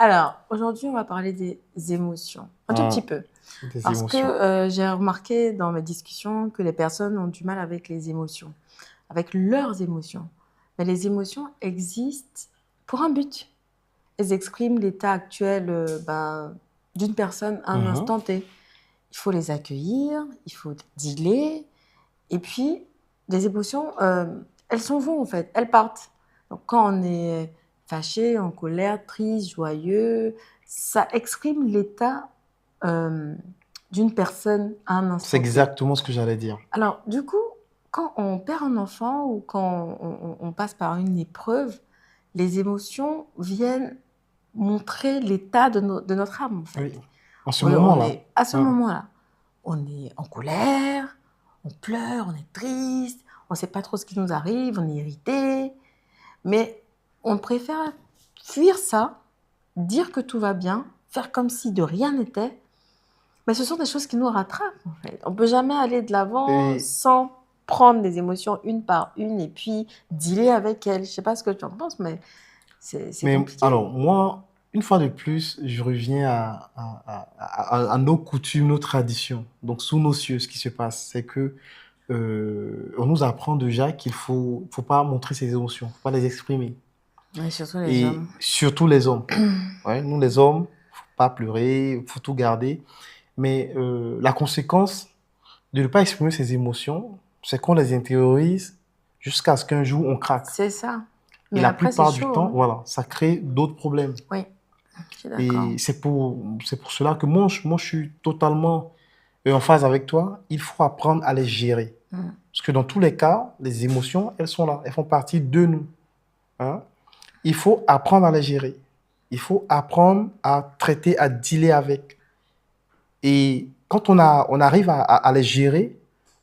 Alors, aujourd'hui, on va parler des émotions, un tout petit peu. Des Parce émotions. que j'ai remarqué dans mes discussions que les personnes ont du mal avec les émotions, avec leurs émotions. Mais les émotions existent pour un but. Elles expriment l'état actuel d'une personne à un Mhm. instant T. Il faut les accueillir, il faut dealer. Et puis, les émotions, elles s'en vont en fait, elles partent. Donc, quand on est fâché, en colère, triste, joyeux, ça exprime l'état euh, d'une personne à un C'est instant T. exactement ce que j'allais dire. Alors, du coup, quand on perd un enfant ou quand on passe par une épreuve, les émotions viennent montrer l'état de notre âme, en fait. Oui. En ce On moment-là. est à ce Hein. moment-là, on est en colère, on pleure, on est triste, on ne sait pas trop ce qui nous arrive, on est irrité, mais on préfère fuir ça, dire que tout va bien, faire comme si de rien n'était, mais ce sont des choses qui nous rattrapent en fait. On ne peut jamais aller de l'avant Et, sans prendre les émotions une par une et puis dealer avec elles. Je ne sais pas ce que tu en penses, mais c'est mais compliqué. alors, moi, une fois de plus, je reviens à nos coutumes, nos traditions. Donc, sous nos cieux, ce qui se passe, c'est que on nous apprend déjà qu'il faut pas montrer ses émotions, faut pas les exprimer. Et surtout les Et hommes. surtout les hommes. Ouais, nous, les hommes, faut pas pleurer, faut tout garder. Mais la conséquence de ne pas exprimer ses émotions, c'est qu'on les intériorise jusqu'à ce qu'un jour on craque. C'est ça. Et Mais la après, c'est plupart du chaud, temps, hein. voilà, ça crée d'autres problèmes. Oui, je suis d'accord. Et c'est pour cela que moi, je suis totalement en phase avec toi. Il faut apprendre à les gérer. Mm. Parce que dans tous les cas, les émotions, elles sont là. Elles font partie de nous. Hein. Il faut apprendre à les gérer. Il faut apprendre à traiter, à dealer avec. Et quand on arrive à les gérer,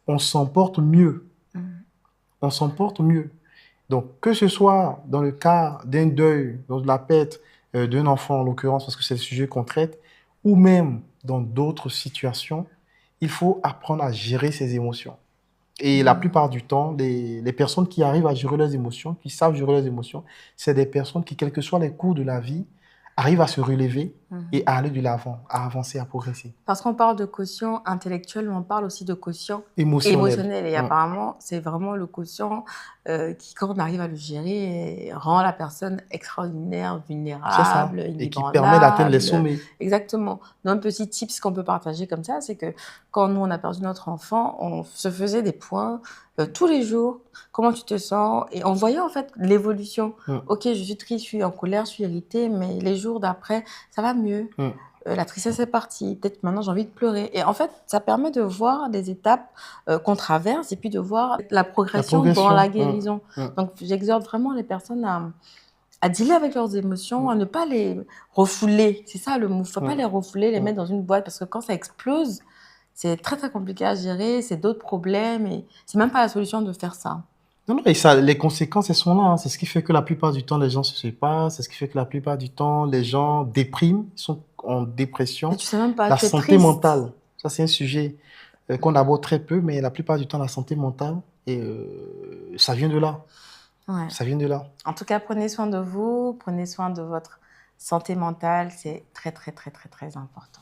on s'en porte mieux. Mm. On s'en porte mieux. Donc, que ce soit dans le cas d'un deuil, dans la perte d'un enfant en l'occurrence, parce que c'est le sujet qu'on traite, ou même dans d'autres situations, il faut apprendre à gérer ses émotions. Et la Mm. plupart du temps, les personnes qui arrivent à gérer leurs émotions, qui savent gérer leurs émotions, c'est des personnes qui, quels que soient les coups de la vie, arrivent à se relever et Mhm. à aller de l'avant, à avancer, à progresser. Parce qu'on parle de quotient intellectuel, mais on parle aussi de quotient Émotionnel. émotionnel. Et Hein. apparemment, c'est vraiment le quotient qui, quand on arrive à le gérer, rend la personne extraordinaire, C'est ça. vulnérable, Et qui permet d'atteindre les inébranlable. sommets. Exactement. Donc, un petit tips qu'on peut partager comme ça, c'est que quand nous, on a perdu notre enfant, on se faisait des points tous les jours. Comment tu te sens? Et on voyait en fait l'évolution. Hum, Ok, je suis triste, je suis en colère, je suis irritée, mais les jours d'après, ça va mieux. hum, La tristesse est partie, peut-être maintenant j'ai envie de pleurer. Et en fait, ça permet de voir des étapes qu'on traverse et puis de voir la La progression dans la progression. guérison. Donc, j'exhorte vraiment les personnes à dealer avec leurs émotions, à Hum, ne pas les refouler. C'est ça le mot. Il ne faut pas hum, les refouler, les hum. mettre dans une boîte parce que quand ça explose, c'est très très compliqué à gérer, c'est d'autres problèmes et c'est même pas la solution de faire ça. Non, non, et ça, les conséquences, elles sont là. Hein. C'est ce qui fait que la plupart du temps, les gens se séparent. C'est ce qui fait que la plupart du temps, les gens dépriment, ils sont en Et dépression. tu sais même pas, La tu es santé triste. mentale, ça c'est un sujet qu'on aborde très peu, mais la plupart du temps, la santé mentale, et, ça vient de là. Ouais. Ça vient de là. En tout cas, prenez soin de vous, prenez soin de votre santé mentale, c'est très très très très très important.